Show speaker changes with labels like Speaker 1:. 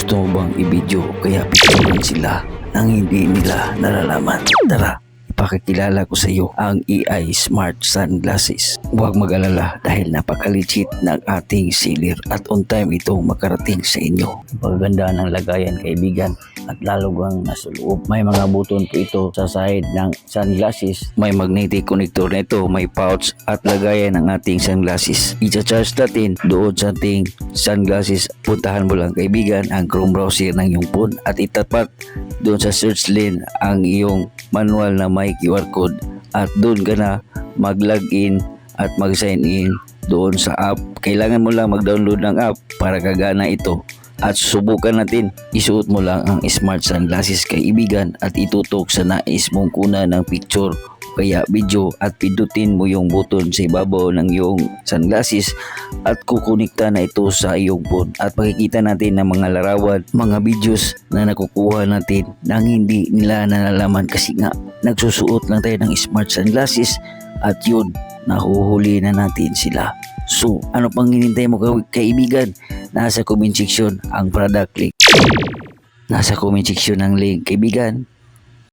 Speaker 1: Gusto mo bang i-video kaya picturean sila nang hindi nila nalalaman? Tara, ipakikilala ko sa iyo ang AI Smart Sunglasses. Huwag mag-alala dahil napakaligit ng ating sealer at on time itong makarating sa inyo. Pagganda ng lagayan, kaibigan, at lalo bang nasa loob. May mga button po ito sa side ng sunglasses. May magnetic connector na ito, may pouch at lagayan ng ating sunglasses. I-charge natin doon sa ating sunglasses. Puntahan mo lang, kaibigan, ang Chrome browser ng iyong phone at itapat doon sa search lane ang iyong manual na may QR code at doon ka na mag-login at mag-sign in doon sa app. Kailangan mo lang mag-download ng app para kagana ito. At subukan natin, isuot mo lang ang smart sunglasses, kaibigan, at itutok sa nais mong kuna ng picture kaya video at pindutin mo yung button sa ibabaw ng iyong sunglasses at kukonekta na ito sa iyong phone at makikita natin ng mga larawan, mga videos na nakukuha natin nang hindi nila nalalaman kasi nga nagsusuot lang tayo ng smart sunglasses at yun, nahuhuli na natin sila. So, ano pang hinintay mo, kaibigan? Nasa comment section ang product link. Nasa comment section ang link, kaibigan.